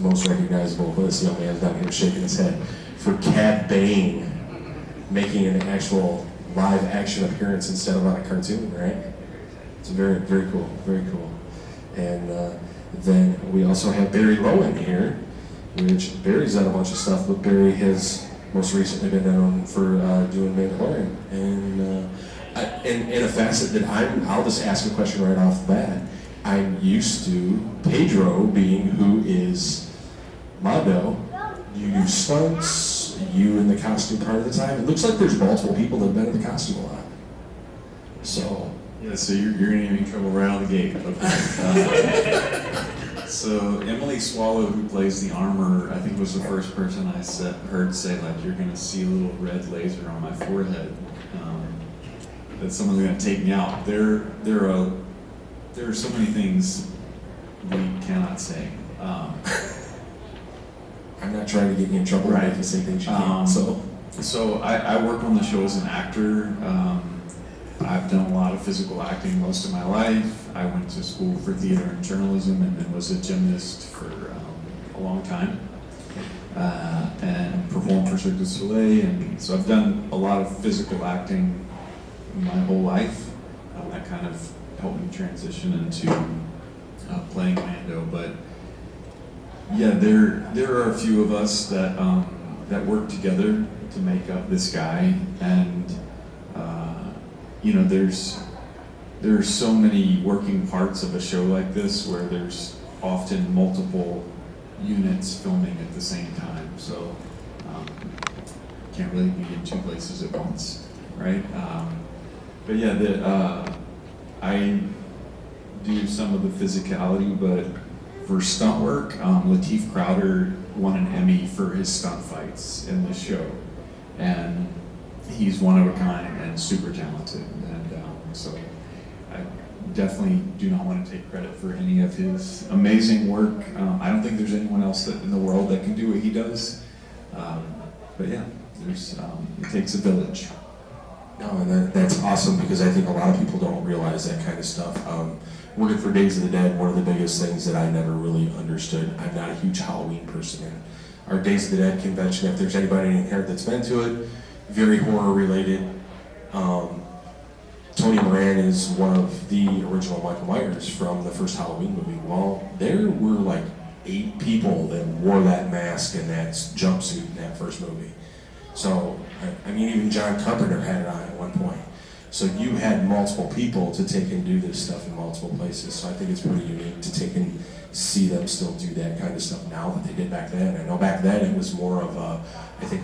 most recognizable. This young man's down here shaking his head for Cad Bane making an actual live action appearance instead of on a cartoon, right? It's very, very cool, very cool. And then we also have Barry Lowin here, which Barry's done a bunch of stuff, but Barry has most recently been known for doing Mandalorian. And in a facet that I'll just ask a question right off the bat. I'm used to Pedro being who is Mando. You do stunts, you in the costume part of the time. It looks like there's multiple people that have been in the costume a lot. So. Yeah, so you're gonna get me in trouble right out of the gate. Okay. So Emily Swallow, who plays the armor, I think was the first person I heard say, like, you're gonna see a little red laser on my forehead. That someone's gonna take me out. There are so many things we cannot say. I'm not trying to get you in trouble, right? To say things you can't. So I work on the show as an actor. I've done a lot of physical acting most of my life. I went to school for theater and journalism and then was a gymnast for a long time. And performed for Cirque du Soleil. And so I've done a lot of physical acting my whole life. That kind of helped me transition into playing Mando. But yeah, there are a few of us that work together to make up this guy, and there are so many working parts of a show like this where there's often multiple units filming at the same time. So can't really be in two places at once, right? But yeah, I do some of the physicality, but for stunt work, Lateef Crowder won an Emmy for his stunt fights in this show, and he's one of a kind and super talented. And so I definitely do not want to take credit for any of his amazing work. I don't think there's anyone else in the world that can do what he does. But yeah, it takes a village. No, and that's awesome, because I think a lot of people don't realize that kind of stuff. Working for Days of the Dead, one of the biggest things that I never really understood, I'm not a huge Halloween person. And our Days of the Dead convention, if there's anybody in here that's been to it, very horror related. Tony Moran is one of the original Michael Myers from the first Halloween movie. Well, there were like 8 people that wore that mask and that jumpsuit in that first movie. So, I mean, even John Carpenter had it on at one point. So you had multiple people to take and do this stuff in multiple places. So I think it's pretty unique to take and see them still do that kind of stuff now that they did back then. I know back then it was more of a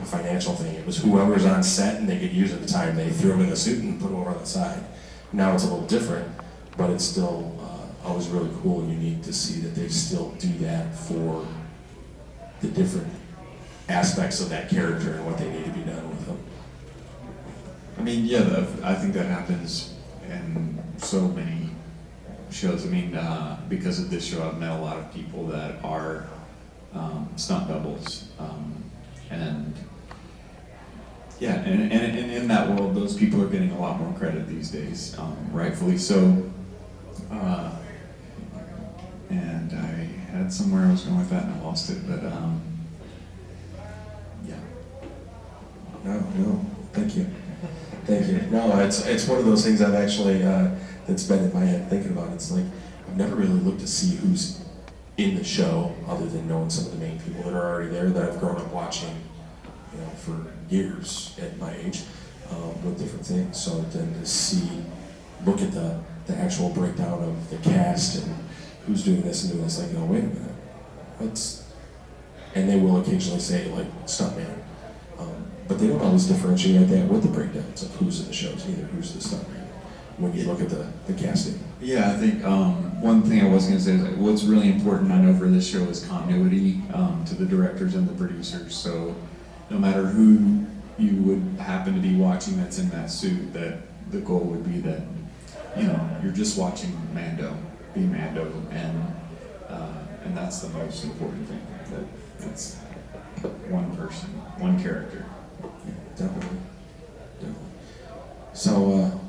financial thing. It was whoever's on set and they could use at the time. They threw them in a suit and put them over on the side. Now it's a little different, but it's still always really cool and unique to see that they still do that for the different aspects of that character and what they need to be done with them. I mean, yeah, I think that happens in so many shows. I mean, because of this show, I've met a lot of people that are stunt doubles, and yeah, and in that world, those people are getting a lot more credit these days, rightfully so. And I had somewhere I was going with that, and I lost it, but yeah. No, thank you. Thank you. No, it's one of those things I've actually, that's been in my head thinking about. It's like, I've never really looked to see who's in the show, other than knowing some of the main people that are already there that I've grown up watching, for years at my age, with different things. So then to look at the actual breakdown of the cast and who's doing this and doing this, like, wait a minute, and they will occasionally say, like, stuntman. But they don't always differentiate that with the breakdowns of who's in the shows either, who's the stuntman, when you look at the casting. Yeah, I think one thing I was going to say is that what's really important, I know, for this show is continuity to the directors and the producers. So no matter who you would happen to be watching that's in that suit, that the goal would be that, you're just watching Mando be Mando, and that's the most important thing, that it's one person, one character. Yeah, definitely. So,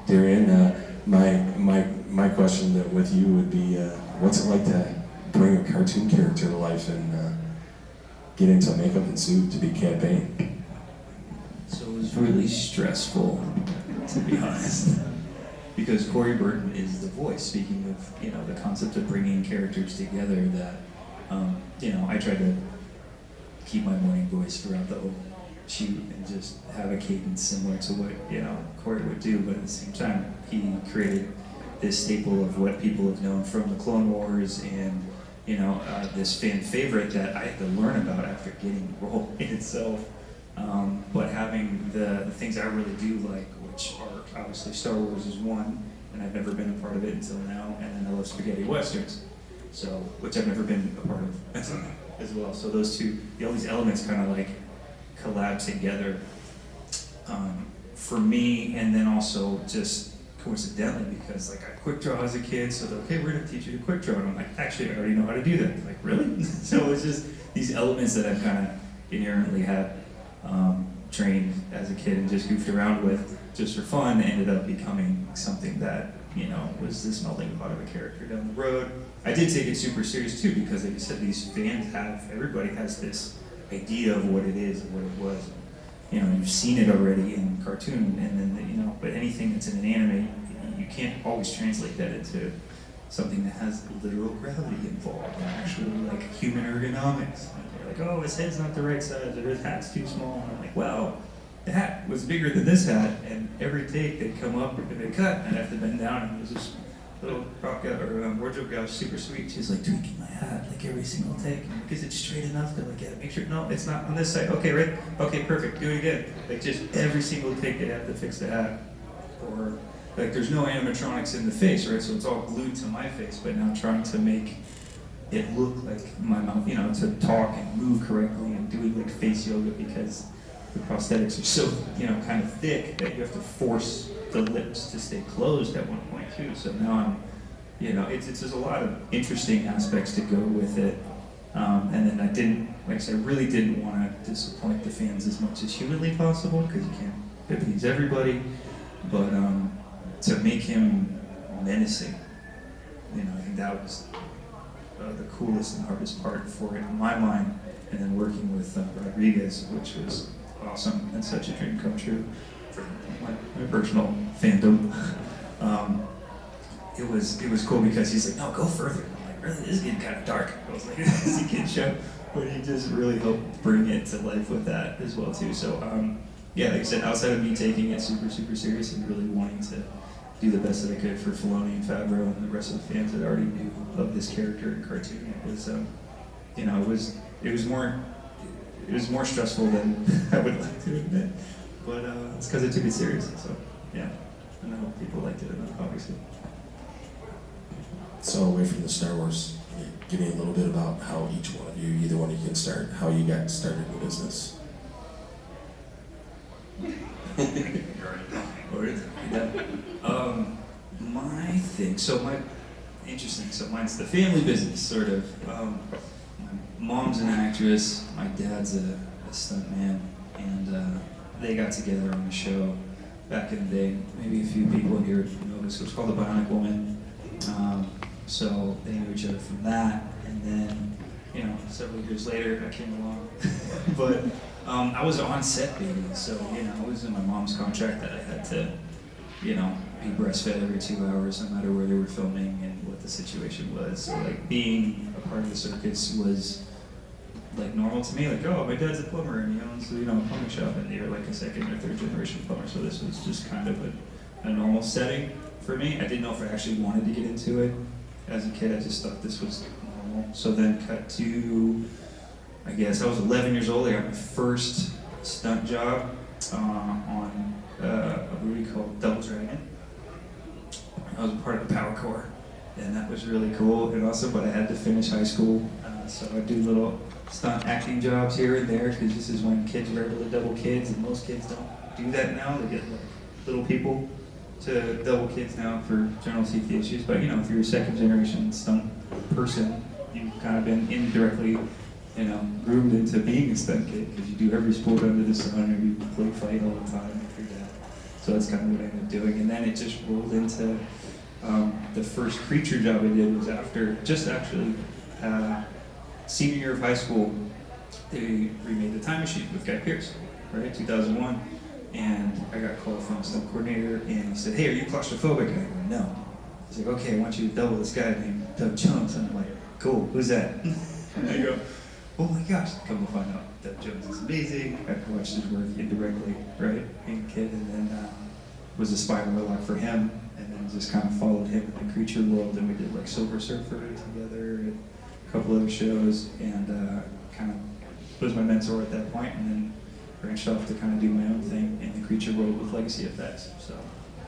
Dorian, my question with you would be, what's it like to bring a cartoon cartoon character to life and get into makeup and suit to be Cad Bane? So it was really stressful, to be honest, because Corey Burton is the voice. Speaking of, the concept of bringing characters together, that, I tried to keep my morning voice throughout the whole shoot and just have a cadence similar to what, Corey would do, but at the same time, he created this staple of what people have known from the Clone Wars and, this fan favorite that I had to learn about after getting the role in itself. But having the things I really do like, which are obviously Star Wars is one, and I've never been a part of it until now, and then I love spaghetti westerns, so which I've never been a part of until now as well. So those two, all these elements kind of like collab together for me, and then also just coincidentally because like I quick draw as a kid, so they're, okay, we're gonna teach you to quick draw, and I'm like, actually I already know how to do that. Like, really? So it's just these elements that I've kind of inherently had trained as a kid and just goofed around with just for fun, ended up becoming something that, was this melting pot of a character down the road. I did take it super serious too, because like you said, these fans everybody has this idea of what it is and what it was. You've seen it already in cartoon, and then, but anything that's in an anime, you can't always translate that into something that has literal gravity involved, and actually like human ergonomics. And they're like, oh, his head's not the right size, or his hat's too small. And I'm like, well, the hat was bigger than this hat, and every take they'd come up and they'd cut, and I'd have to bend down, and there's this little prop guy or wardrobe guy was super sweet. She's like tweaking my hat like every single take, and is it straight enough? They're like, yeah, make sure, no, it's not on this side. Okay, right? Okay, perfect, do it again. Like just every single take they'd have to fix the hat. Or like there's no animatronics in the face, right? So it's all glued to my face, but now trying to make it look like my mouth, to talk and move correctly and doing like face yoga because the prosthetics are so, kind of thick that you have to force the lips to stay closed at one point too. So now I'm, it's there's a lot of interesting aspects to go with it. And then I really didn't want to disappoint the fans as much as humanly possible, because you can't please everybody. But to make him menacing, I think that was the coolest and hardest part for it in my mind. And then working with Rodriguez, which was awesome and such a dream come true for my personal fandom. It was cool because he's like, no, go further. I'm like, really, this is getting kind of dark. I was like, this is a kid's show, but he just really helped bring it to life with that as well too. So yeah, like I said, outside of me taking it super, super serious and really wanting to do the best that I could for Filoni and Favreau and the rest of the fans that already knew of this character in cartoon, it was, it was more stressful than I would like to admit, but it's because I took it seriously. So yeah, and I hope people liked it enough, obviously. So away from the Star Wars, give me a little bit about how each one of you, either one of you can start, how you got started in the business. My thing, interesting, so mine's the family business, sort of. My mom's an actress, my dad's a stunt man, and they got together on a show back in the day. Maybe a few people here know this. It was called The Bionic Woman. So they knew each other from that, and then, several years later, I came along. But I was on set baby, so, it was in my mom's contract that I had to, be breastfed every 2 hours, no matter where they were filming and what the situation was. So, like, being a part of the circus was, like, normal to me. Like, oh, my dad's a plumber, and he owns, a plumbing shop, and you're, like, a second or third generation plumber. So this was just kind of a normal setting for me. I didn't know if I actually wanted to get into it. As a kid, I just thought this was normal. So then cut to, I guess, I was 11 years old. I got my first stunt job on a movie called Double Dragon. I was a part of the Power Corps, and that was really cool and awesome, but I had to finish high school, so I do little stunt acting jobs here and there, because this is when kids were able to double kids, and most kids don't do that now. They get like little people to double kids now for general safety issues, but if you're a second generation stunt person, you've kind of been indirectly groomed into being a stunt kid, because you do every sport under the sun, and you play fight all the time after that. So that's kind of what I ended up doing. And then it just rolled into the first creature job I did was after, just actually senior year of high school, they remade The Time Machine with Guy Pearce, right, 2001. And I got a call from some coordinator, and he said, "Hey, are you claustrophobic?" And I go, "No." He's like, "Okay, I want you to double this guy named Doug Jones." And I'm like, "Cool, who's that?" And I go, "Oh my gosh," come to find out Doug Jones is amazing. I watched his work indirectly, right, being a kid, and then was a spinal warlock for him, and then just kind of followed him in the creature world, and we did like Silver Surfer together and a couple other shows, and kind of was my mentor at that point, and then branched off to kind of do my own thing in the creature world with legacy effects. So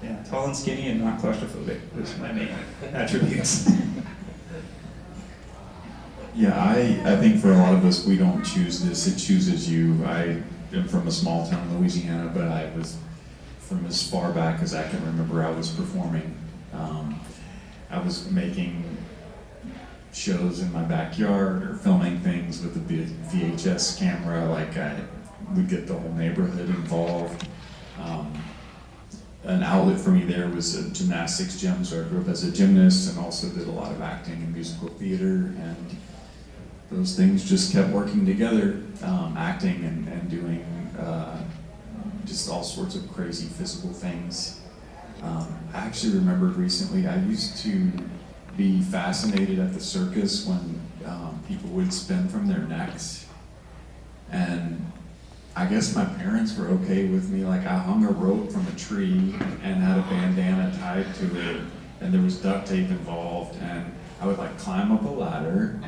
yeah, tall and skinny and not claustrophobic was my main attributes. Yeah, I think for a lot of us, we don't choose this, it chooses you. I am from a small town in Louisiana, but I was, from as far back as I can remember, I was performing. I was making shows in my backyard or filming things with a VHS camera, like I would get the whole neighborhood involved. An outlet for me there was a gymnastics gym, so I grew up as a gymnast and also did a lot of acting and musical theater, and those things just kept working together, acting and doing just all sorts of crazy physical things. I actually remembered recently, I used to be fascinated at the circus when people would spin from their necks, and I guess my parents were okay with me, like I hung a rope from a tree and had a bandana tied to it, and there was duct tape involved, and I would like climb up a ladder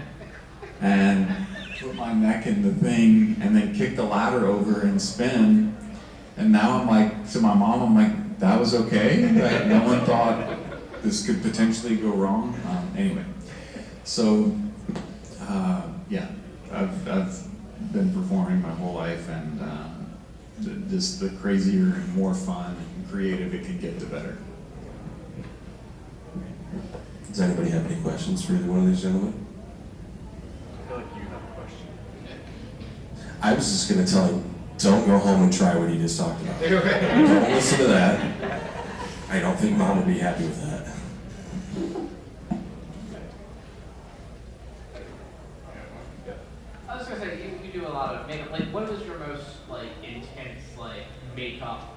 and put my neck in the thing and then kick the ladder over and spin. And now I'm like, to my mom, I'm like, that was okay? Like, no one thought this could potentially go wrong? Anyway, so yeah, I've been performing my whole life, and just the crazier and more fun and creative it can get, the better. Does anybody have any questions for either one of these gentlemen? I feel like you have a question. I was just going to tell him, don't go home and try what he just talked about. Don't listen to that. I don't think Mom would be happy with that. I was gonna say, you do a lot of makeup. Like, what was your most like intense like makeup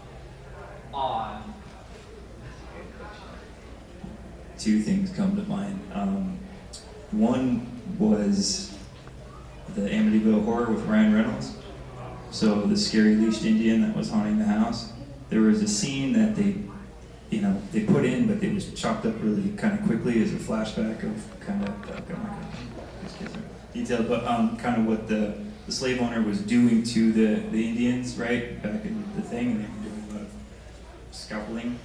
on? Two things come to mind. One was the Amityville Horror with Ryan Reynolds. So the scary leashed Indian that was haunting the house. There was a scene that they put in, but it was chopped up really kind of quickly as a flashback of kind of detailed, but kind of what the slave owner was doing to the Indians, right, back in the thing, and they were doing a lot of scalpeling.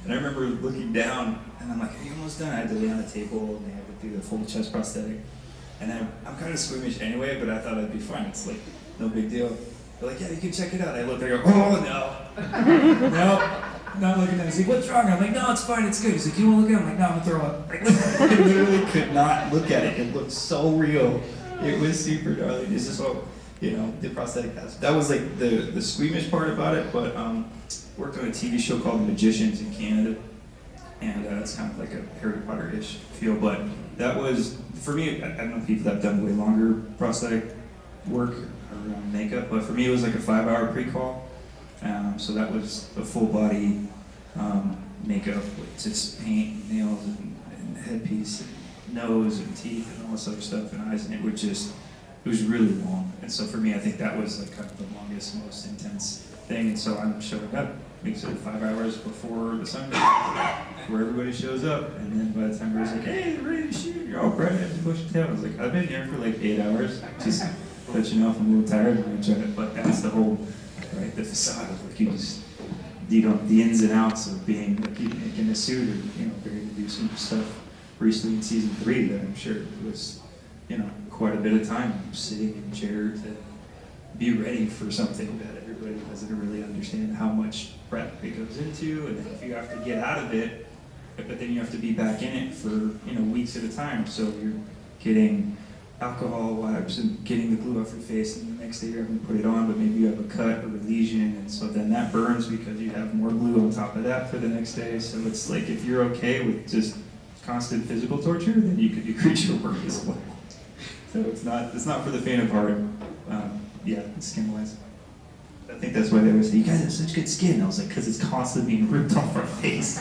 And I remember looking down, and I'm like, "Are you almost done?" I had to lay on the table, and they had to do the full chest prosthetic. And I'm kind of squeamish anyway, but I thought I'd be fine. It's like, no big deal. They're like, "Yeah, you can check it out." I look, I go, "Oh, no." No, not looking at it. He's like, "What's wrong?" I'm like, "No, it's fine, it's good." He's like, "You want to look at it?" I'm like, "No, I'm gonna throw up." I literally could not look at it. It looked so real. It was super darling. It's just all, the prosthetic has. That was like the squeamish part about it, but worked on a TV show called The Magicians in Canada, and it's kind of like a Harry Potter-ish feel, but that was, for me, I don't know people that have done way longer prosthetic work or makeup, but for me it was like a 5-hour pre-call, so that was a full body makeup with just paint, nails, and headpiece, and nose, and teeth, and all this other stuff, and eyes, and it was really long, and so for me I think that was like kind of the longest, most intense thing, and so I'm showing up, makes it 5 hours before the sun goes, where everybody shows up, and then by the time everybody's like, "Hey, we're ready to shoot," you're all bright, I have to push your tail. I was like, I've been here for like 8 hours, just let I'm a little tired, I'm trying to, but that's the whole, right, the facade of like the ins and outs of being like in a suit, or Barry to do some stuff recently in season 3 that I'm sure was, quite a bit of time sitting in a chair to be ready for something that everybody doesn't really understand how much prep it goes into, and then if you have to get out of it, but then you have to be back in it for weeks at a time. So you're getting alcohol wipes and getting the glue off your face, and the next day you're having to put it on, but maybe you have a cut or a lesion, and so then that burns because you have more glue on top of that for the next day. So it's like, if you're okay with just constant physical torture, then you could do creature work as well. So it's not for the faint of heart. Yeah, skin-wise. I think that's why they always say, you guys have such good skin. I was like, because it's constantly being ripped off our face.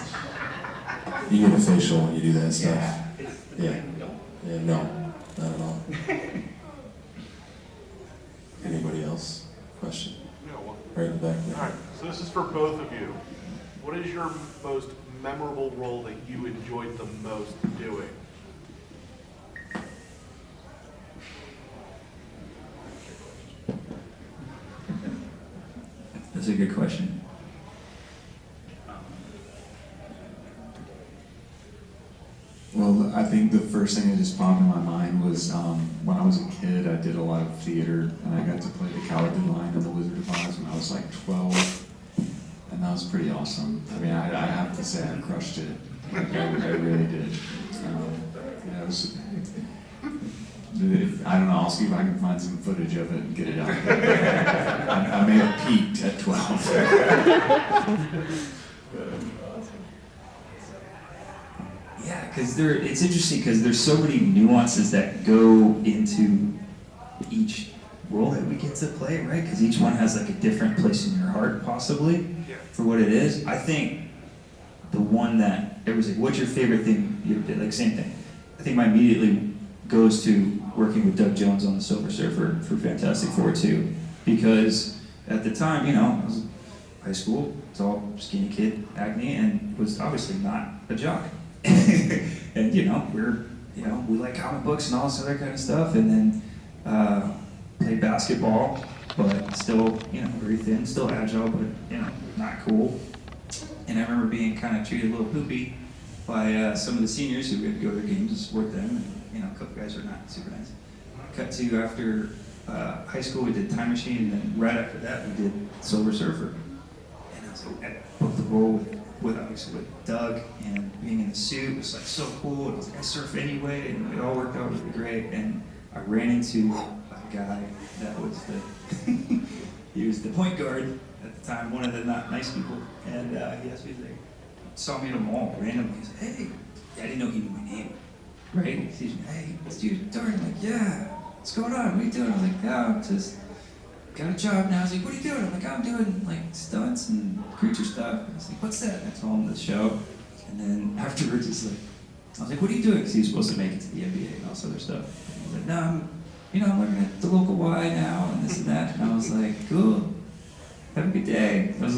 You get a facial when you do that stuff. Yeah. Yeah, no, not at all. Anybody else? Question? Right in the back there. All right, so this is for both of you. What is your most memorable role that you enjoyed the most doing? That's a good question. Well, I think the first thing that just popped in my mind was when I was a kid, I did a lot of theater, and I got to play the Cowardly Lion in the Wizard of Oz when I was like 12, and that was pretty awesome. I mean, I have to say I crushed it. Like, I really did. Yeah, it was, I don't know, I'll see if I can find some footage of it and get it out there. I may have peaked at 12. Yeah, because it's interesting because there's so many nuances that go into each role that we get to play, right? Because each one has like a different place in your heart, possibly, for what it is. I think the one that everyone's like, what's your favorite thing you ever did? Like, same thing. I think mine immediately goes to working with Doug Jones on the Silver Surfer for Fantastic Four 2. Because at the time, you know, I was in high school, tall, skinny kid, acne, and was obviously not a jock. And we like comic books and all this other kind of stuff, and then played basketball, but still, very thin, still agile, but not cool. And I remember being kind of treated a little poopy by some of the seniors who would go to their games and support them, and a couple guys were not super nice. Cut to after high school, we did Time Machine, and then right after that, we did Silver Surfer. And I was like, I booked the role with Doug, and being in the suit was like so cool. It was like I surf anyway, and it all worked out really great. And I ran into a guy that was he was the point guard at the time, one of the not nice people, and he asked me, like, saw me at a mall randomly. He said, "Hey," I didn't know he knew my name, right? He said, "Hey, it's you, Dorian." I'm like, "Yeah, what's going on? What are you doing?" I was like, "Yeah, I'm just got a job now." He's like, "What are you doing?" I'm like, "I'm doing like stunts and creature stuff." I was like, "What's that?" And I told him the show. And then afterwards, I was like, "What are you doing?" Because he was supposed to make it to the NBA and all this other stuff. And he was like, "No, I'm working at the local Y now and this and that." And I was like, "Cool. Have a good day." I was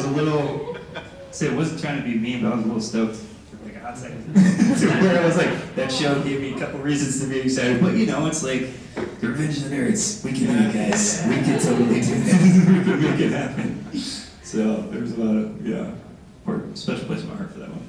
a little, say I wasn't trying to be mean, but I was a little stoked for like a hot second. Where I was like, that show gave me a couple reasons to be excited. But it's like, the Revenge of the Nerds. We can do it, guys. We can totally do this. We can make it happen. So there's a lot of, special place in my heart for that one.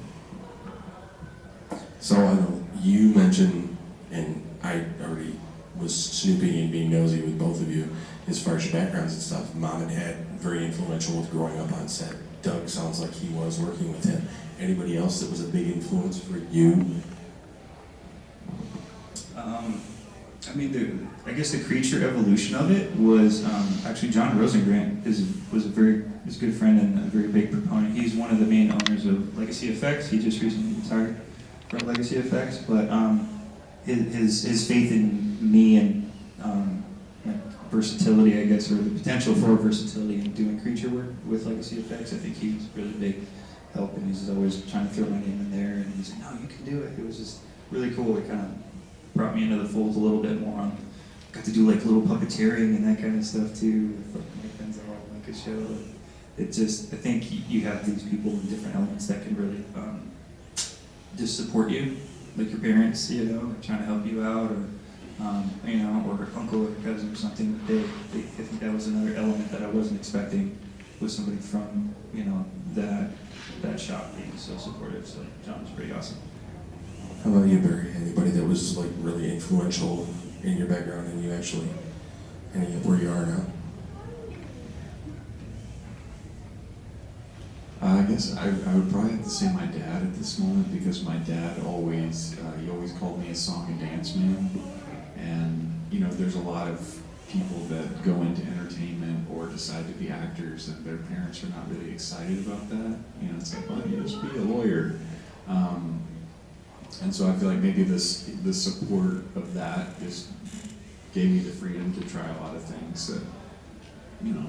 So I know you mentioned, and I already was snooping and being nosy with both of you as far as your backgrounds and stuff. Mom and Dad, very influential with growing up on set. Doug sounds like he was working with him. Anybody else that was a big influence for you? I guess the creature evolution of it was actually John Rosengrant was a good friend and a very big proponent. He's one of the main owners of Legacy Effects. He just recently retired from Legacy Effects, but his faith in me and my versatility, I guess, or the potential for versatility in doing creature work with Legacy Effects, I think he was really big help, and he's always trying to throw my name in there, and he's like, "No, you can do it." It was just really cool. It kind of brought me into the fold a little bit more. Got to do like little puppeteering and that kind of stuff too, with like Denzel, like a show. It just, I think you have these people in different elements that can really just support you, like your parents, trying to help you out, or or uncle or cousin or something. I think that was another element that I wasn't expecting, with somebody from that shop being so supportive. So John was pretty awesome. How about you, Barry? Anybody that was like really influential in your background and you actually ending up where you are now? I guess I would probably have to say my dad at this moment, because my dad always called me a song and dance man. And there's a lot of people that go into entertainment or decide to be actors and their parents are not really excited about that. It's like, well, you just be a lawyer. And so I feel like maybe the support of that just gave me the freedom to try a lot of things that, you know,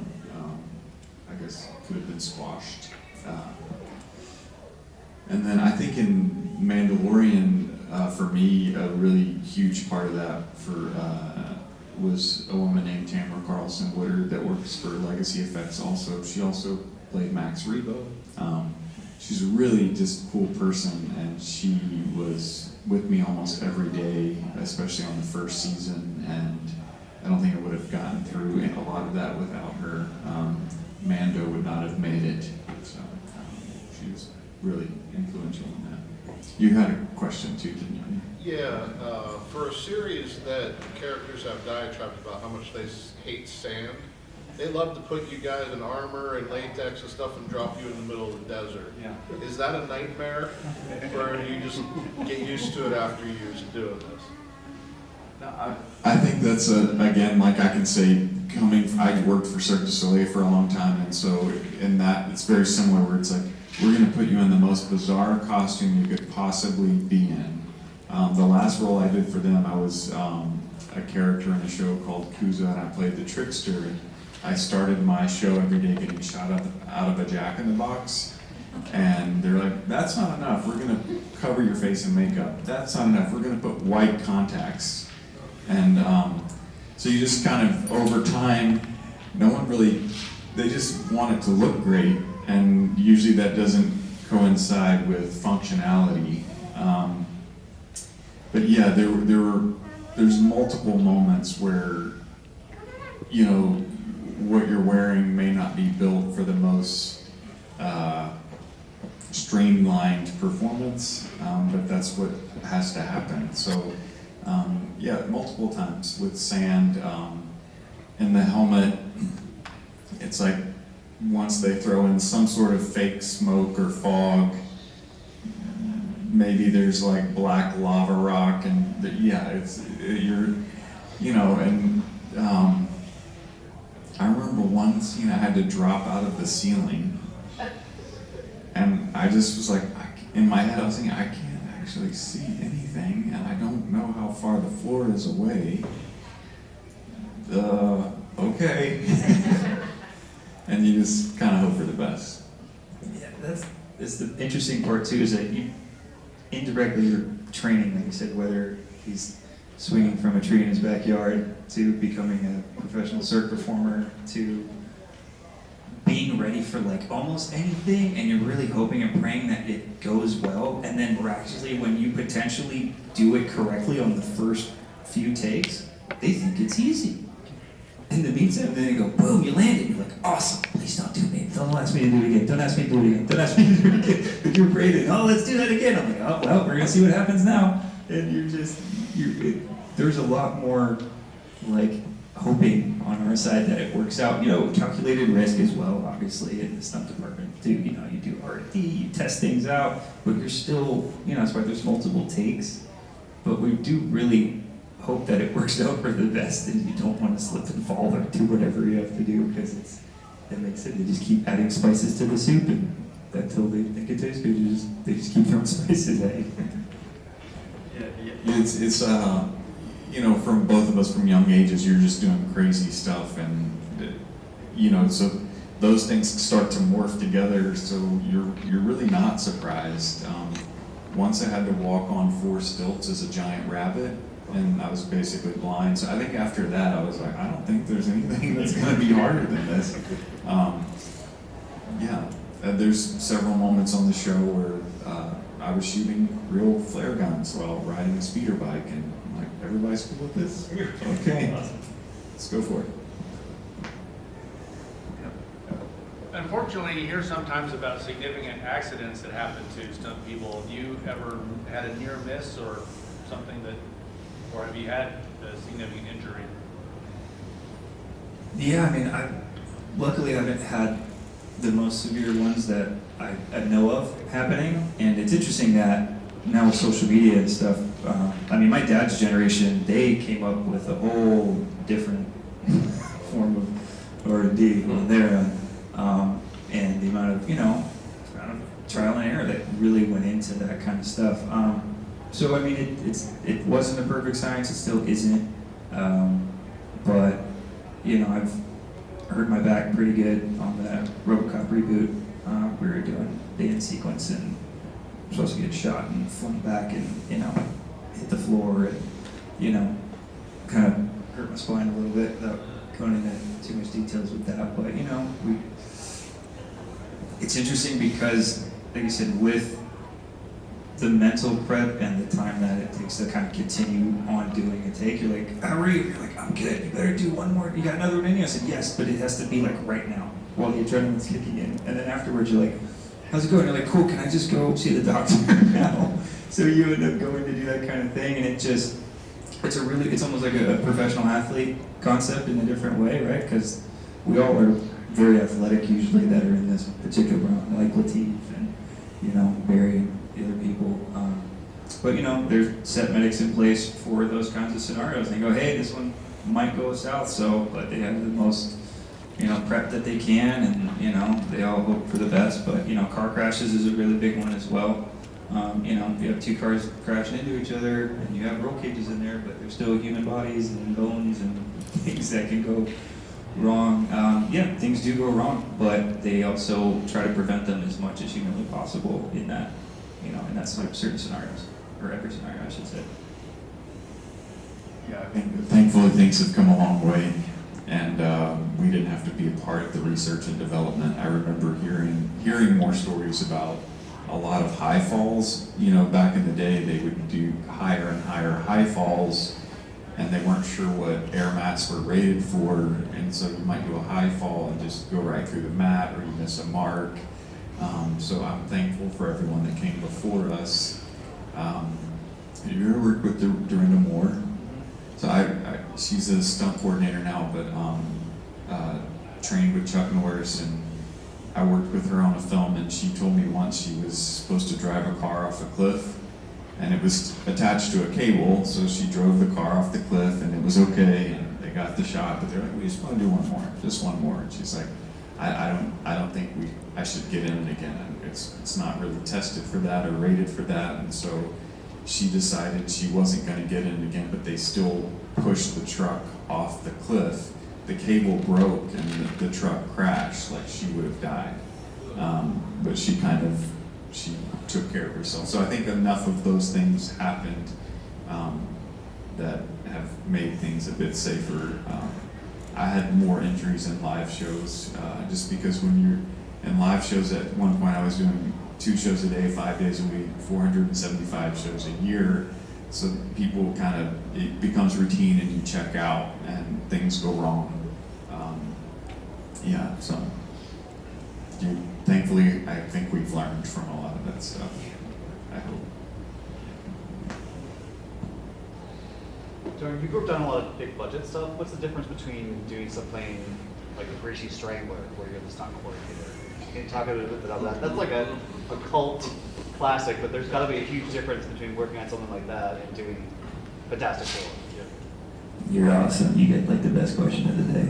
I guess could have been squashed. And then I think in Mandalorian, for me, a really huge part of that was a woman named Tamara Carlson Woodard that works for Legacy Effects also. She also played Max Rebo. She's a really just cool person, and she was with me almost every day, especially on the first season, and I don't think I would have gotten through a lot of that without her. Mando would not have made it, so she was really influential in that. You had a question too, didn't you? Yeah, for a series that characters have diatribes about how much they hate sand, they love to put you guys in armor and latex and stuff and drop you in the middle of the desert. Yeah. Is that a nightmare, or do you just get used to it after years of doing this? No, I think that's again, like I can say, I worked for Cirque du Soleil for a long time, and so in that, it's very similar where it's like, we're gonna put you in the most bizarre costume you could possibly be in. The last role I did for them, I was a character in a show called Kuza, and I played the trickster. I started my show every day getting shot out of a Jack-in-the-Box, and they're like, that's not enough, we're gonna cover your face in makeup. That's not enough, we're gonna put white contacts. And so you just kind of, over time, they just want it to look great, and usually that doesn't coincide with functionality. But yeah, there's multiple moments where, you know, what you're wearing may not be built for the most streamlined performance, but that's what has to happen. So yeah, multiple times with sand in the helmet, it's like once they throw in some sort of fake smoke or fog, maybe there's like black lava rock, and and I remember one scene I had to drop out of the ceiling, and I just was like, in my head I was thinking, I can't actually see anything, and I don't know how far the floor is away. Okay. And you just kind of hope for the best. Yeah, that's the interesting part too, is that you indirectly you're training, like you said, whether he's swinging from a tree in his backyard to becoming a professional cirque performer to being ready for like almost anything, and you're really hoping and praying that it goes well, and then miraculously when you potentially do it correctly on the first few takes, they think it's easy. And the beats and then they go, boom, you landed. You're like, awesome, please don't do me. Don't ask me to do it again. Don't ask me to do it again. Don't ask me to do it again. But you're afraid, oh, let's do that again. I'm like, oh, well, we're gonna see what happens now. And there's a lot more like hoping on our side that it works out. You know, calculated risk as well, obviously, in the stunt department too. You know, you do R&D, you test things out, but you're still, that's why there's multiple takes. But we do really hope that it works out for the best, and you don't want to slip and fall or do whatever you have to do, because it makes it, they just keep adding spices to the soup, and until they think it tastes good, they just keep throwing spices at you. It's from both of us from young ages, you're just doing crazy stuff, and so those things start to morph together, so you're really not surprised. Once I had to walk on 4 stilts as a giant rabbit, and I was basically blind. So I think after that, I was like, I don't think there's anything that's going to be harder than this. There's several moments on the show where I was shooting real flare guns while riding a speeder bike, and I'm like, everybody's cool with this? Okay, let's go for it. Unfortunately, you hear sometimes about significant accidents that happen to stunt people. Have you ever had a near miss or something or have you had a significant injury? Yeah, luckily I haven't had the most severe ones that I know of happening, and it's interesting that now with social media and stuff, my dad's generation, they came up with a whole different form of R&D on their end, and the amount of trial and error that really went into that kind of stuff. So I mean, it wasn't a perfect science. It still isn't. But you know, I've hurt my back pretty good on that RoboCop reboot. We were doing the end sequence and I'm supposed to get shot and flung back and you know hit the floor and you know kind of hurt my spine a little bit without going into too much details with that. But you know, it's interesting because, like you said, with the mental prep and the time that it takes to kind of continue on doing a take, you're like, how are you? You're like, I'm good. You better do one more. You got another one in you? I said, yes, but it has to be like right now while the adrenaline's kicking in. And then afterwards, you're like, how's it going? You're like, cool. Can I just go see the doctor now? So you end up going to do that kind of thing, and it's almost like a professional athlete concept in a different way, right? Because we all are very athletic usually that are in this particular round, like Latif and you know Barry and the other people. But you know, there's set medics in place for those kinds of scenarios. They go, hey, this one might go south, but they have the most you know prep that they can, and you know they all hope for the best. But you know, car crashes is a really big one as well. You know, if you have two cars crashing into each other and you have roll cages in there, but there's still human bodies and bones and things that can go wrong. Yeah, things do go wrong, but they also try to prevent them as much as humanly possible in that, you know, in that certain scenarios, or every scenario, I should say. Yeah, I think thankfully things have come a long way, and we didn't have to be a part of the research and development. I remember hearing more stories about a lot of high falls. You know, back in the day, they would do higher and higher high falls, and they weren't sure what air mats were rated for, and so you might do a high fall and just go right through the mat, or you miss a mark. So I'm thankful for everyone that came before us. You ever worked with Dorinda Moore? So she's a stunt coordinator now, but trained with Chuck Norris, and I worked with her on a film, and she told me once she was supposed to drive a car off a cliff, and it was attached to a cable, so she drove the car off the cliff, and it was okay, and they got the shot, but they're like, we just want to do one more, just one more. And she's like, I don't think I should get in it again. It's not really tested for that or rated for that, and so she decided she wasn't going to get in again, but they still pushed the truck off the cliff. The cable broke and the truck crashed, like she would have died. But she took care of herself. So I think enough of those things happened that have made things a bit safer. I had more injuries in live shows, just because when you're in live shows, at one point I was doing 2 shows a day, 5 days a week, 475 shows a year. So people it becomes routine and you check out and things go wrong. So thankfully I think we've learned from a lot of that stuff, I hope. Dorian, you've worked on a lot of big budget stuff. What's the difference between doing something like a Rishi Strangler, where you're the stunt coordinator? Can you talk a little bit about that? That's like a cult classic, but there's got to be a huge difference between working on something like that and doing Fantastic Four. You're awesome. You get like the best question of the day.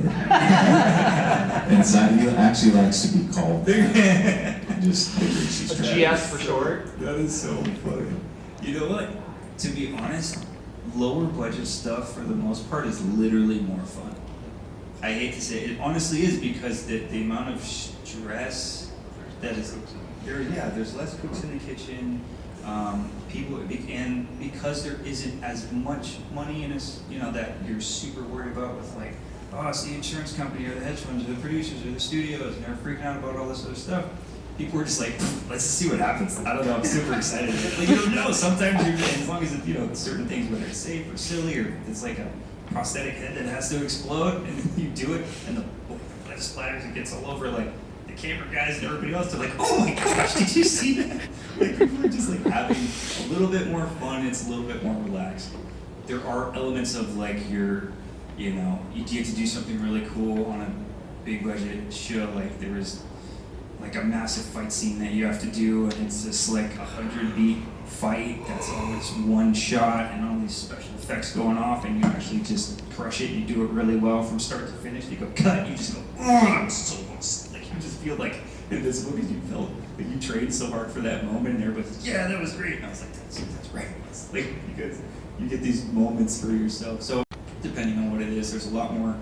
And Sadie actually likes to be called just the Rishi Strangler. GS for short. That is so funny. You know what? To be honest, lower budget stuff for the most part is literally more fun. I hate to say it, it honestly is, because the amount of stress that is there. Yeah, there's less cooks in the kitchen. People, and because there isn't as much money in us, you know, that you're super worried about with like, oh, it's the insurance company or the hedge funds or the producers or the studios, and they're freaking out about all this other stuff. People are just like, let's just see what happens. I don't know, I'm super excited. Like, you don't know, sometimes as long as it's, you know, certain things, whether it's safe or silly, or it's like a prosthetic head that has to explode, and you do it, and the blood splatters, it gets all over, like, the camera guys and everybody else, they're like, oh my gosh, did you see that? Like, people are just like having a little bit more fun, it's a little bit more relaxed. There are elements of like you know, you get to do something really cool on a big budget show, like there was like a massive fight scene that you have to do, and it's this like 100-beat fight that's always one shot and all these special effects going off, and you actually just crush it, you do it really well from start to finish, you go cut, you just go, oh, I'm so like you just feel like in this movie, you felt like you trained so hard for that moment, and everybody's like, yeah, that was great. And I was like, that's right. It's like, because you get these moments for yourself. So depending on what it is, there's a lot more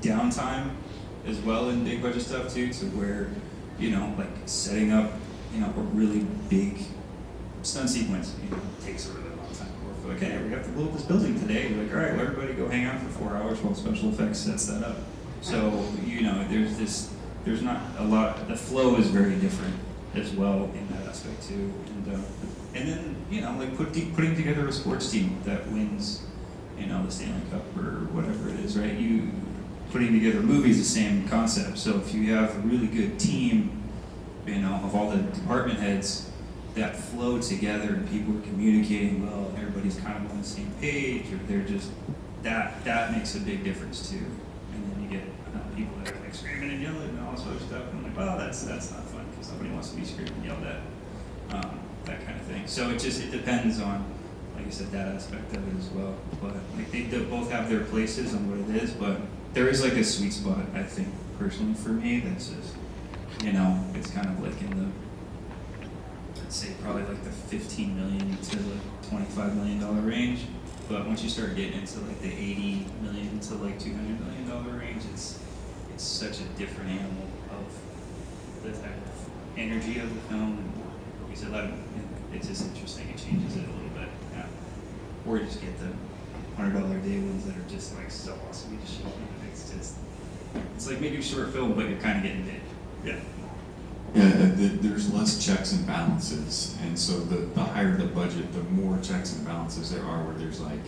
downtime as well in big budget stuff too, to where, you know, like setting up, you know, a really big stunt sequence, you know, takes a really long time. Or if like, hey, we have to blow up this building today. You're like, all right, well, everybody go hang out for 4 hours while special effects sets that up. So, you know, there's not a lot, the flow is very different as well in that aspect too. And then, you know, like putting together a sports team that wins, you know, the Stanley Cup or whatever it is, right? Putting together movies, the same concept. So if you have a really good team, you know, of all the department heads that flow together and people are communicating well, and everybody's kind of on the same page, or they're just, that makes a big difference too. And then you get people that are like screaming and yelling and all this other stuff. And I'm like, well, that's not fun because nobody wants to be screamed and yelled at, that kind of thing. So it depends on, like I said, that aspect of it as well. But like they both have their places on what it is, but there is like a sweet spot, I think, personally for me, that's just, you know, it's kind of like in the, I'd say probably like the $15 million to the $25 million range. But once you start getting into like the $80 million to like $200 million range, it's such a different animal of the type of energy of the film. And like I said, it's just interesting. It changes it a little bit. Yeah. Or you just get the $100 day ones that are just like so awesome. You just shoot them. It's like making a short film, but you're kind of getting paid. Yeah. Yeah, there's less checks and balances, and so the higher the budget, the more checks and balances there are, where there's like,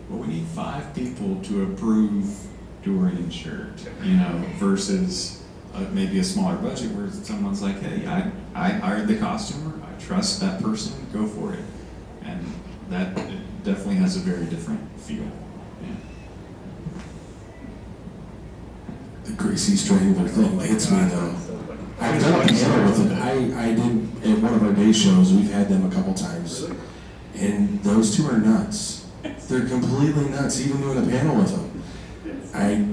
well, we need 5 people to approve Dorian's shirt, you know, versus maybe a smaller budget where someone's like, hey, I hired the costumer, I trust that person, go for it. And that definitely has a very different feel. Yeah. The greasy strangler thing hits me though. I've done a piano with it. I did at one of our day shows. We've had them a couple times, and those two are nuts. They're completely nuts. Even doing a panel with them, I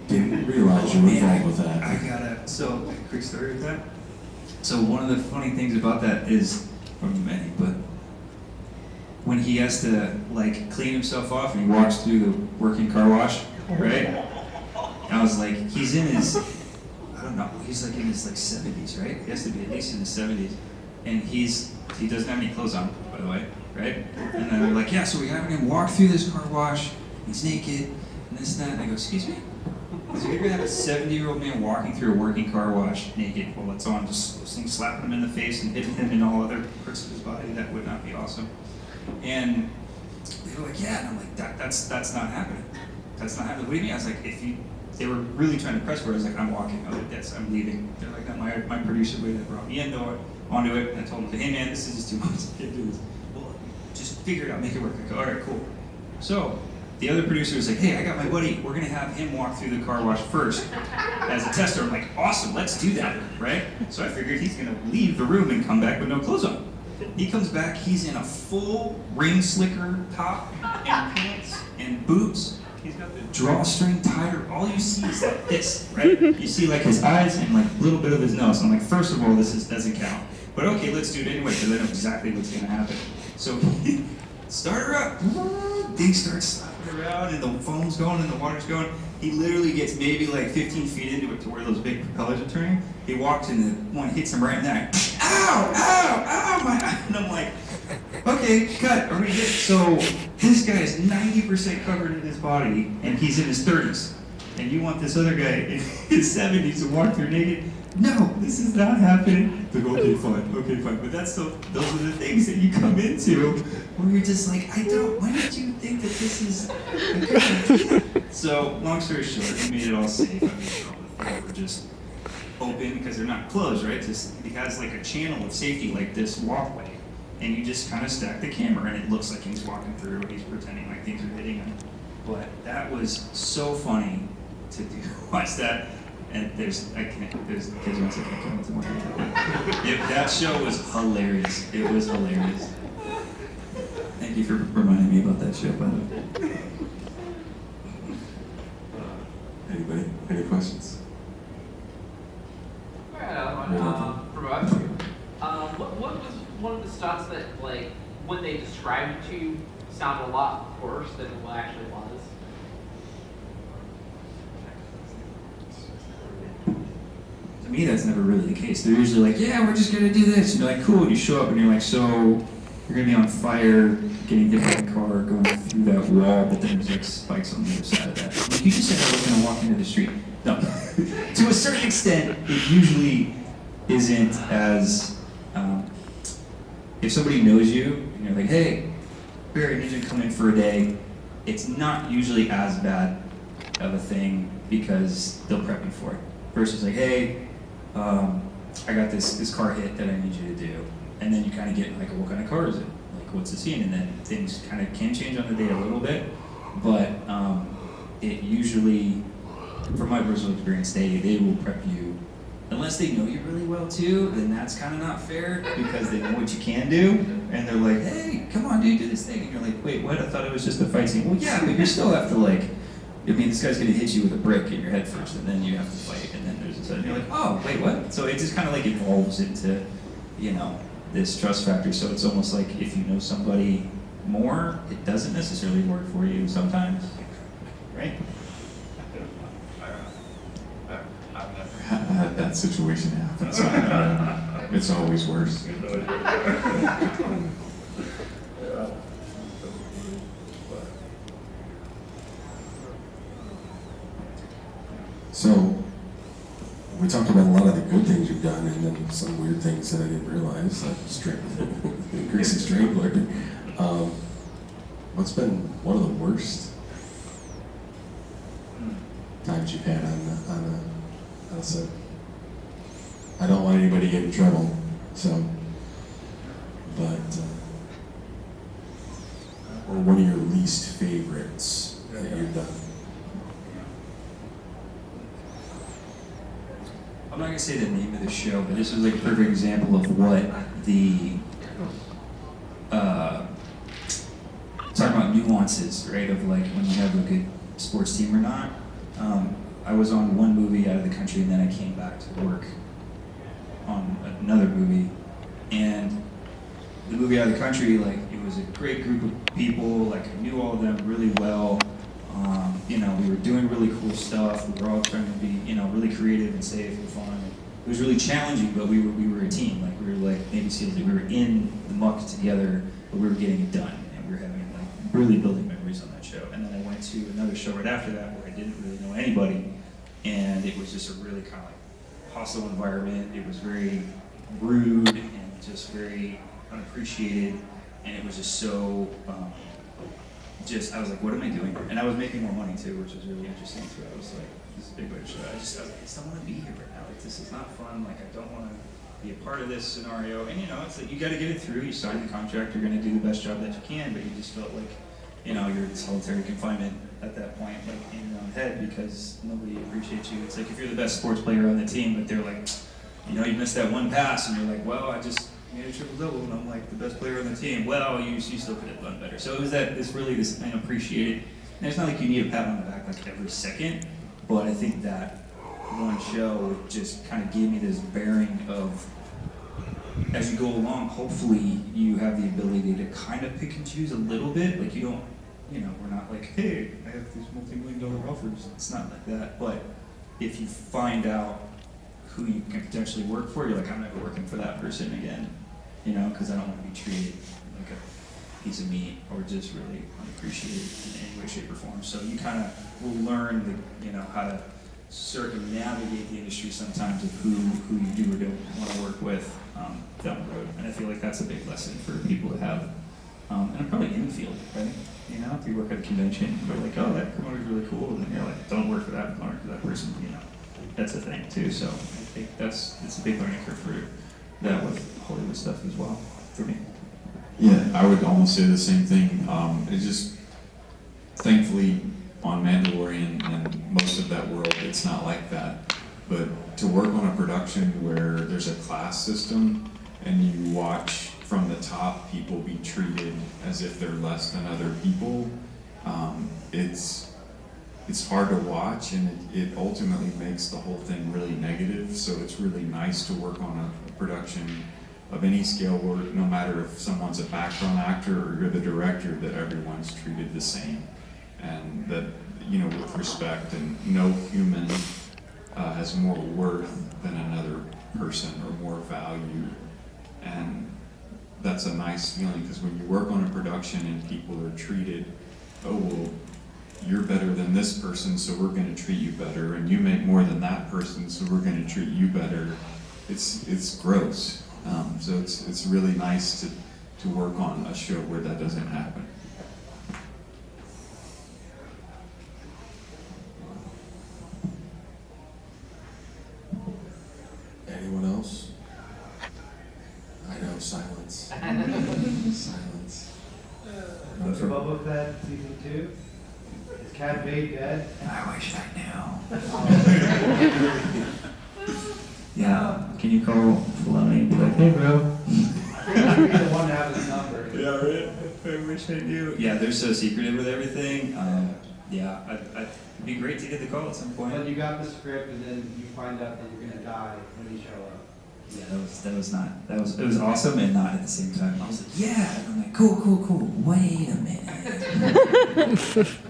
didn't realize you were involved with that. I got so quick story with that. So one of the funny things about that is, from many, but when he has to like clean himself off and he walks through the working car wash, right? I was like, he's in his, I don't know, he's like in his like 70s, right? He has to be at least in his 70s. And he doesn't have any clothes on, by the way, right? And then they're like, yeah, so we're having him walk through this car wash, he's naked, and this and that. And I go, excuse me? So you're gonna have a 70-year-old man walking through a working car wash naked while it's on, just slapping him in the face and hitting him in all other parts of his body? That would not be awesome. And they were like, yeah, and I'm like, that's not happening. That's not happening. What do you mean? I was like, they were really trying to press for it. I was like, I'm walking. Oh, yes, I'm leaving. They're like, no, my producer lady that brought me onto it, and I told him, hey man, this is just too much. I can't do this. Well, just figure it out, make it work. I go, all right, cool. So the other producer was like, hey, I got my buddy. We're gonna have him walk through the car wash first as a tester. I'm like, awesome, let's do that, right? So I figured he's gonna leave the room and come back with no clothes on. He comes back, he's in a full rain slicker top and pants and boots. He's got the drawstring tied, or all you see is like this, right? You see like his eyes and like a little bit of his nose. I'm like, first of all, doesn't count. But okay, let's do it anyway, because I know exactly what's gonna happen. So he start her up, thing starts slapping around, and the foam's going and the water's going. He literally gets maybe like 15 feet into it to where those big propellers are turning. He walks in, and one hits him right in the neck. Ow, ow, ow, my eye. And I'm like, okay, cut, are we good? So this guy is 90% covered in his body, and he's in his 30s. And you want this other guy in his 70s to walk through naked? No, this is not happening. Like, okay, fine. But those are the things that you come into where you're just like, when did you think that this is a good idea? So, long story short, he made it all safe. I mean, all the things were just open because they're not closed, right? He has like a channel of safety, like this walkway. And you just kind of stack the camera, and it looks like he's walking through, and he's pretending like things are hitting him. But that was so funny to do. Watch that, and there's kids once I can't come into more detail. That show was hilarious. It was hilarious. Thank you for reminding me about that show, by the way. Anybody? Any questions? All right, what they described it to you sounded a lot worse than what actually was? To me, that's never really the case. They're usually like, yeah, we're just gonna do this. And you're like, cool. And you show up and you're like, so you're gonna be on fire, getting hit by a car, going through that wall, but then there's like spikes on the other side of that. Like, you just said I was gonna walk into the street. No. To a certain extent, it usually isn't as, if somebody knows you and you're like, hey, Barry, I need you to come in for a day, it's not usually as bad of a thing because they'll prep you for it. Versus like, hey, I got this car hit that I need you to do. And then you kind of get like, what kind of car is it? Like, what's the scene? And then things kind of can change on the day a little bit. But it usually, from my personal experience, they will prep you. Unless they know you really well too, then that's kind of not fair because they know what you can do. And they're like, hey, come on, dude, do this thing. And you're like, wait, what? I thought it was just a fight scene. Well, yeah, but you still have to like, I mean, this guy's gonna hit you with a brick in your head first, and then you have to fight, and then there's this, and you're like, oh, wait, what? So it just kind of like evolves into, you know, this trust factor. So it's almost like if you know somebody more, it doesn't necessarily work for you sometimes, right? I've never had that situation happen, so it's always worse. So, we talked about a lot of the good things you've done, and then some weird things that I didn't realize, like Greasy Strangler. What's been one of the worst times you've had on a set? I don't want anybody to get in trouble, so, but, or one of your least favorites that you've done. I'm not gonna say the name of the show, but this was like a perfect example of what the talking about nuances, right? Of like when you have a good sports team or not. I was on one movie out of the country, and then I came back to work on another movie, and the movie out of the country, like it was a great group of people. Like I knew all of them really well. You know, we were doing really cool stuff. We were all trying to be, you know, really creative and safe and fun. And it was really challenging, but we were a team. Like we were like Navy SEALs. Like, we were in the muck together, but we were getting it done, and we were having like really building memories on that show. And then I went to another show right after that where I didn't really know anybody, and it was just a really kind of like hostile environment. It was very rude and just very unappreciated, and it was just so. I was like, what am I doing? And I was making more money too, which was really interesting too. I was like, this is a big way to show. I was like, I just don't want to be here right now. Like, this is not fun. Like, I don't want to be a part of this scenario. And you know, it's like, you got to get it through. You sign the contract, you're going to do the best job that you can, but you just felt like, you know, you're in solitary confinement at that point, like in your own head, because nobody appreciates you. It's like if you're the best sports player on the team, but they're like, you know, you missed that one pass, and you're like, well, I just made a triple-double, and I'm like the best player on the team. Well, you still could have done better. So it was this unappreciated, and it's not like you need a pat on the back like every second, but I think that one show just kind of gave me this bearing of, as you go along, hopefully you have the ability to kind of pick and choose a little bit. Like you don't, you know, we're not like, hey, I have these multi-million-dollar offers. It's not like that. But if you find out who you can potentially work for, you're like, I'm never working for that person again. You know, because I don't want to be treated like a piece of meat or just really unappreciated in any way, shape, or form. So you kind of will learn, how to circumnavigate the industry sometimes of who you do or don't want to work with down the road. And I feel like that's a big lesson for people to have. And probably in the field, right? You know, if you work at a convention, they're like, oh, that promoter's really cool, and then you're like, don't work for that promoter, for that person, you know. That's a thing too. So I think it's a big learning curve for that with Hollywood stuff as well, for me. Yeah, I would almost say the same thing. It just, thankfully, on Mandalorian and most of that world, it's not like that. But to work on a production where there's a class system and you watch from the top people be treated as if they're less than other people, it's hard to watch, and it ultimately makes the whole thing really negative. So it's really nice to work on a production of any scale, where no matter if someone's a background actor or you're the director, that everyone's treated the same, and that, you know, with respect, and no human has more worth than another person or more value. And that's a nice feeling, because when you work on a production and people are treated, oh, well, you're better than this person, so we're going to treat you better, and you make more than that person, so we're going to treat you better. It's gross. So it's really nice to work on a show where that doesn't happen. Anyone else? I know, silence. Silence. Book of Boba Fett season 2. Is Cad Bane dead? I wish I knew. Yeah, can you call Filoni and be like, hey bro? I think I'd be the one to have his number. Yeah, right. I wish I knew. Yeah, they're so secretive with everything. Yeah, it'd be great to get the call at some point. But you got the script and then you find out that you're gonna die when you show up. Yeah, it was awesome and not at the same time. I was like, yeah. And I'm like, cool. Wait a minute.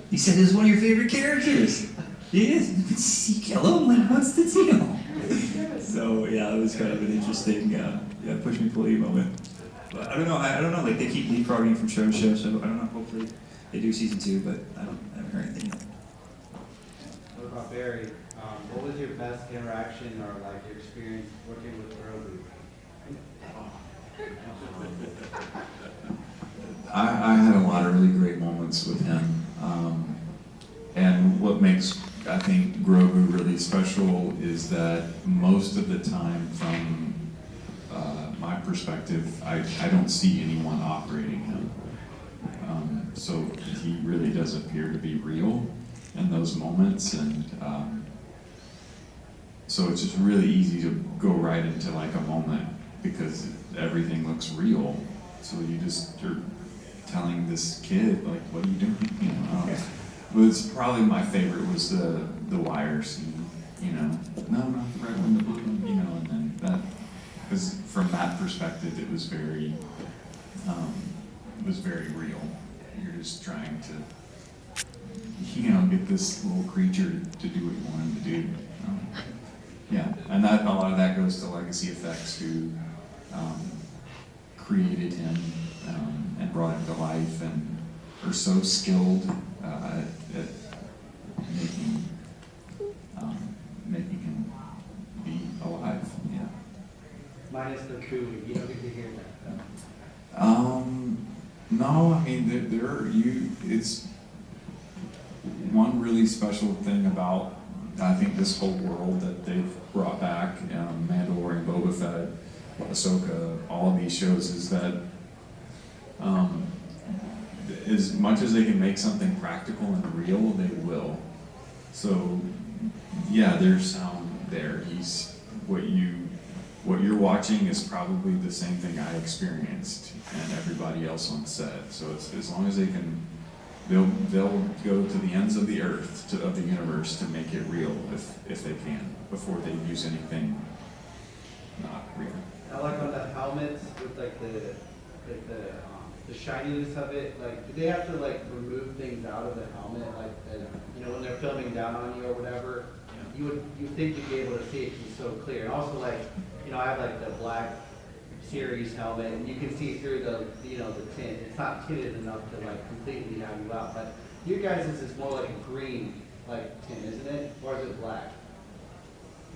You said this is one of your favorite characters. It is. You kill him. Like, what's the deal? So yeah, it was kind of an interesting, push me pull you moment. But I don't know. Like they keep leapfrogging from show to show, so I don't know. Hopefully they do season 2, but I haven't heard anything yet. What about Barry? What was your best interaction or like your experience working with Grogu? I had a lot of really great moments with him. And what makes, I think, Grogu really special is that most of the time, from my perspective, I don't see anyone operating him. So he really does appear to be real in those moments, and so it's just really easy to go right into like a moment because everything looks real. So you're telling this kid, like, what are you doing? You know, was probably my favorite was the wire scene. You know, no, not the red one, the blue one. You know, and then that, because from that perspective, it was very real. You're just trying to, you know, get this little creature to do what you want him to do. Yeah, and that a lot of that goes to Legacy Effects, who created him and brought him to life, and are so skilled at making him be alive. Yeah. Minus the coup, you don't get to hear that. No, I mean it's one really special thing about, I think, this whole world that they've brought back, Mandalorian, Boba Fett, Ahsoka, all of these shows, is that as much as they can make something practical and real, they will. So yeah, there's sound there. What you're watching is probably the same thing I experienced and everybody else on set. So it's, as long as they can, they'll go to the ends of the earth, of the universe, to make it real if they can, before they use anything not real. I like on the helmets with like the shininess of it. Like, do they have to like remove things out of the helmet, like you know, when they're filming down on you or whatever? You would think you'd be able to see it 'cause it's so clear. And also, like, you know, I have like the black series helmet, and you can see through the tint. It's not tinted enough to like completely have you out. But your guys' is more like a green like tint, isn't it? Or is it black?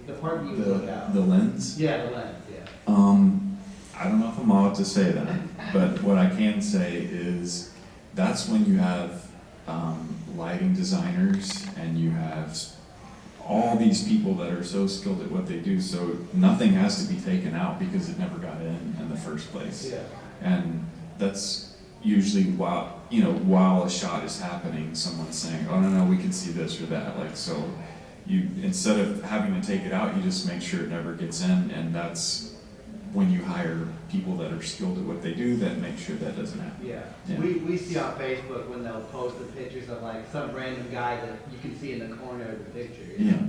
The part that you look out. The lens? Yeah, the lens. Yeah. I don't know if I'm allowed to say that, but what I can say is that's when you have lighting designers and you have all these people that are so skilled at what they do, so nothing has to be taken out because it never got in the first place. Yeah. And that's usually while a shot is happening, someone's saying, oh no, we can see this or that. Like, so you, instead of having to take it out, you just make sure it never gets in, and that's when you hire people that are skilled at what they do that make sure that doesn't happen. Yeah. Yeah. We see on Facebook when they'll post the pictures of like some random guy that you can see in the corner of the picture. Yeah.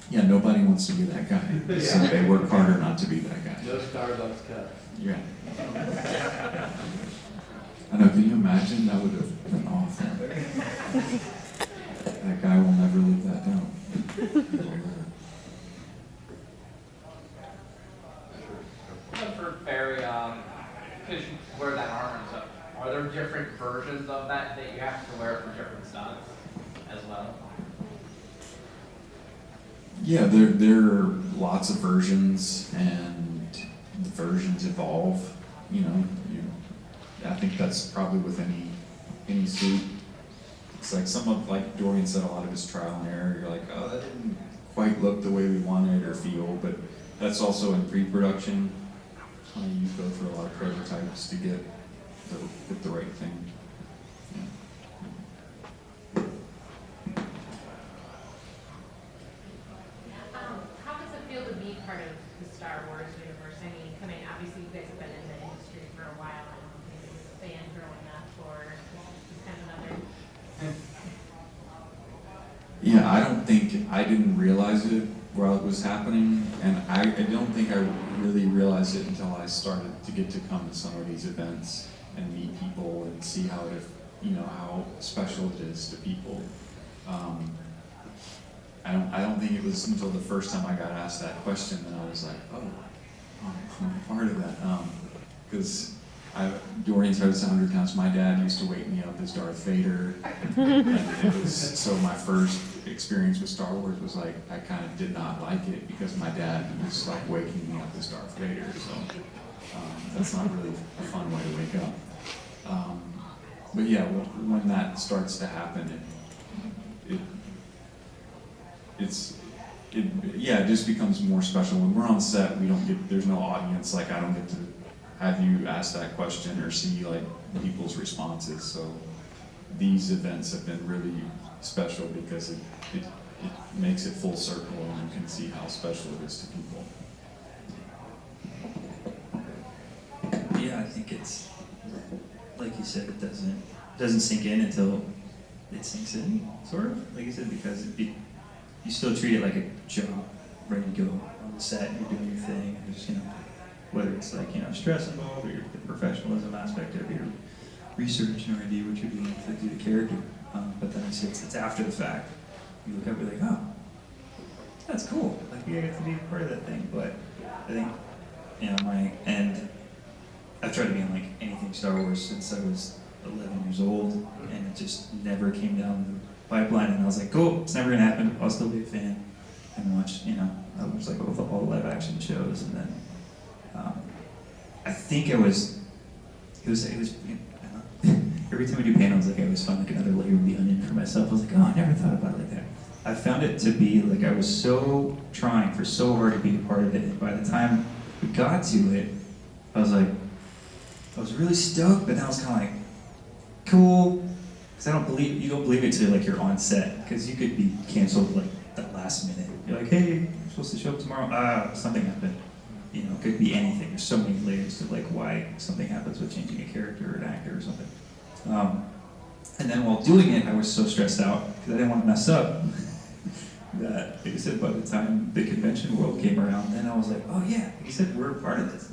Yeah, nobody wants to be that guy, so they work harder not to be that guy. No Starbucks cup. Yeah. I know, can you imagine? That would have been awful. That guy will never live that down. For Barry, because you wear that armor and stuff, are there different versions of that you have to wear for different stunts as well? Yeah, there are lots of versions, and the versions evolve. You know, I think that's probably with any suit. It's like like Dorian said, a lot of his trial and error. You're like, oh, that didn't quite look the way we wanted or feel, but that's also in pre-production. You go through a lot of prototypes to get the right thing. Yeah. How does it feel to be part of the Star Wars universe? I mean, obviously you guys have been in the industry for a while. I don't know if you were a fan growing up or just kind of another. Yeah, I didn't realize it while it was happening, and I don't think I really realized it until I started to get to come to some of these events and meet people and see how how special it is to people. I don't think it was until the first time I got asked that question that I was like, oh, I'm part of that. Because Dorian's heard this 100 times. My dad used to wake me up as Darth Vader. And it was, so my first experience with Star Wars was like, I kind of did not like it because my dad was like waking me up as Darth Vader. So that's not really a fun way to wake up. But yeah, when that starts to happen, it just becomes more special. When we're on set, there's no audience. Like, I don't get to have you ask that question or see like people's responses. So these events have been really special because it makes it full circle, and you can see how special it is to people. Yeah, I think it's like you said, it doesn't sink in until it sinks in, sort of. Like you said, because you still treat it like a job, ready to go on the set. You're doing your thing. There's whether it's like stress involved or the professionalism aspect of your research and idea what you're doing to do the character. But then it's after the fact. You look up and you're like, oh, that's cool. Like, yeah, I get to be part of that thing. But I think, I've tried to be on like anything Star Wars since I was 11 years old, and it just never came down the pipeline. And I was like, cool, it's never gonna happen. I'll still be a fan and watch, I watched like all the live action shows, and then I think it was every time I do panels, like I always find like another layer of the onion for myself. I was like, oh, I never thought about it like that. I found it to be like I was so trying for so hard to be a part of it, and by the time we got to it, I was really stoked, but then I was kind of like, cool, because you don't believe it till like you're on set, because you could be canceled like the last minute. You're like, hey, you're supposed to show up tomorrow. Something happened. It could be anything. There's so many layers to like why something happens with changing a character or an actor or something. And then while doing it, I was so stressed out because I didn't want to mess up that, like I said, by the time the convention world came around, then I was like, oh yeah, like you said, we're a part of this.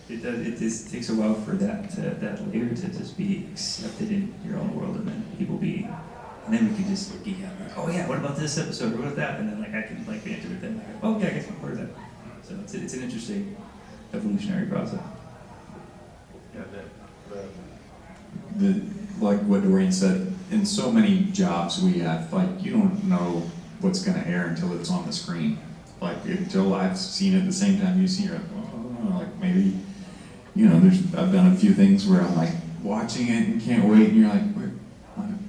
It just takes a while for that layer to just be accepted in your own world, and then and then we can just geek out like, oh yeah, what about this episode, or what about that? And then like I can like banter with them, like, oh yeah, I guess I'm part of that. So it's an interesting evolutionary process. Yeah, like what Dorian said, in so many jobs we have, like, you don't know what's going to air until it's on the screen. Like, until I've seen it at the same time you see it, like maybe, I've done a few things where I'm like watching it and can't wait, and you're like, where,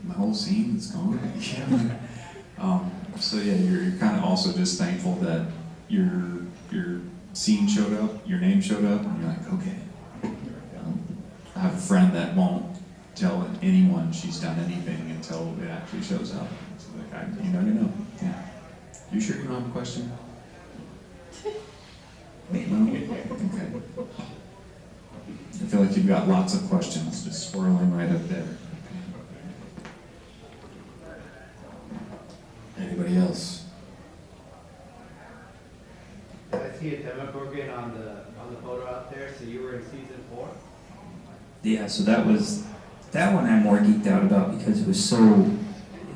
my whole scene is gone. So yeah, you're kind of also just thankful that your scene showed up, your name showed up, and you're like, okay. I have a friend that won't tell anyone she's done anything until it actually shows up. So like, you know. Yeah. You sure you don't have a question? No? Okay. I feel like you've got lots of questions just swirling right up there. Anybody else? see a Demogorgon on the photo out there, so you were in season 4? Yeah, so that one I'm more geeked out about because it was so,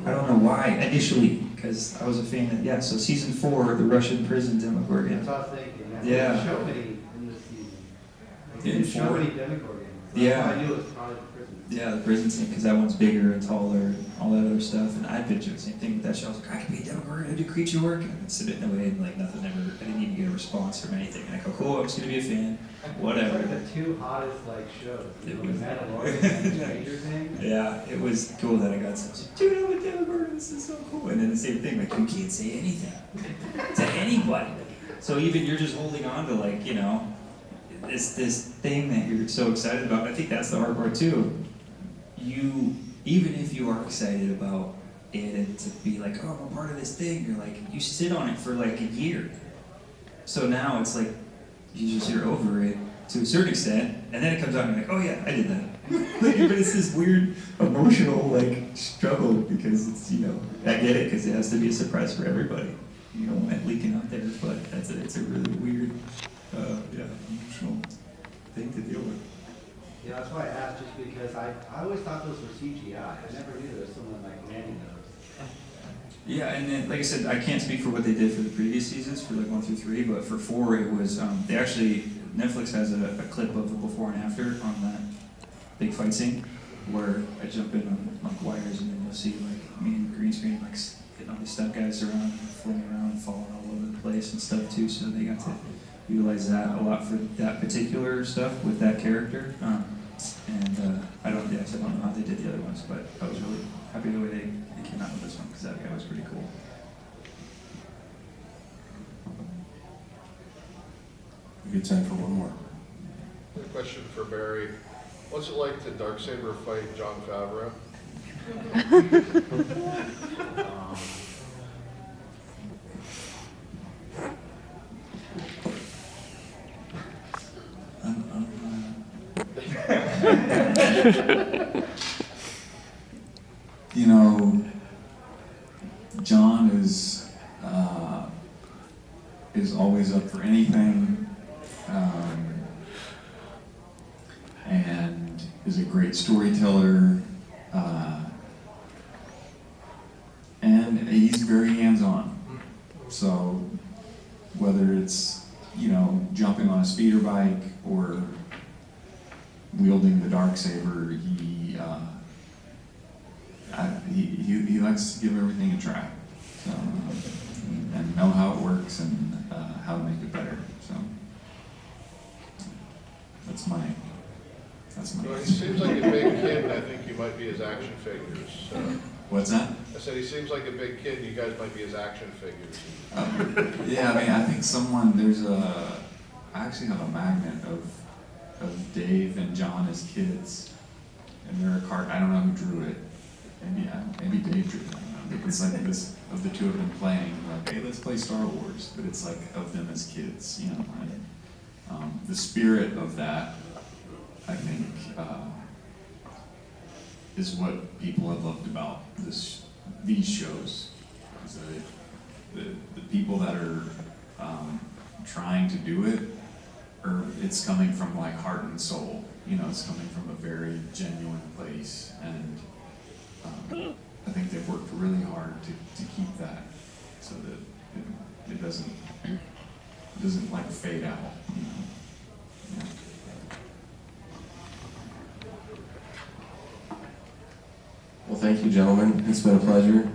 I don't know why, initially, because I was a fan of, so season 4, the Russian prison Demogorgon. That's what I was thinking. Yeah. They didn't show many in this season. They didn't show any Demogorgons. Yeah. That's why I knew it was probably the prison. Yeah, the prison scene, because that one's bigger and taller, all that other stuff, and I'd picture the same thing with that show. I was like, I could be a Demogorgon, I do creature work, and I'd submit away, and like nothing ever, I didn't even get a response from anything. And I go, cool, I'm just gonna be a fan, whatever. It's like the 2 hottest like shows. It The was- Mandalorian and Stranger Things. Yeah, it was cool that I got such, dude, I'm a Demogorgon, this is so cool. And then the same thing, like, you can't say anything to anybody. So even you're just holding on to, like, you know, this thing that you're so excited about. I think that's the hard part too. You, even if you are excited about it and to be like, oh, I'm a part of this thing, you're like, you sit on it for like a year. So now it's like, you're over it to a certain extent, and then it comes out and you're like, oh yeah, I did that. Like, but it's this weird emotional like struggle because it's, you know, I get it because it has to be a surprise for everybody. You don't want it leaking out there, but it's a really weird, emotional thing to deal with. Yeah, that's why I asked, just because I always thought those were CGI. I never knew there was someone like manning those. Yeah, and then, like I said, I can't speak for what they did for the previous seasons, for like 1 through 3, but for 4 it was, they actually, Netflix has a clip of the before and after on that big fight scene, where I jump in on like wires and then you'll see like me and green screen like hitting all these stunt guys around, floating around, falling all over the place and stuff too, so they got to utilize that a lot for that particular stuff with that character. I don't know how they did the other ones, but I was really happy the way they came out with this one because that guy was pretty cool. Good time for one more. A question for Barry. What's it like to Darksaber fight Jon Favreau? You know, John is always up for anything, and is a great storyteller, and he's very hands-on. So whether it's, you know, jumping on a speeder bike or wielding the Darksaber, he likes to give everything a try, so, and know how it works and how to make it better. So that's my. Well, he seems like a big kid, and I think you might be his action figures. What's that? I said he seems like a big kid, and you guys might be his action figures. Yeah, I mean, I think I actually have a magnet of Dave and John as kids, and they're a card. I don't know who drew it. Maybe Dave drew it. I don't know. It's like this of the two of them playing. Like, hey, let's play Star Wars, but it's like of them as kids, you know. And the spirit of that, I think, is what people have loved about these shows. Is that the people that are trying to do it, it's coming from like heart and soul. You know, it's coming from a very genuine place, and I think they've worked really hard to keep that so that it doesn't like fade out. You know? Yeah. Well, thank you, gentlemen. It's been a pleasure.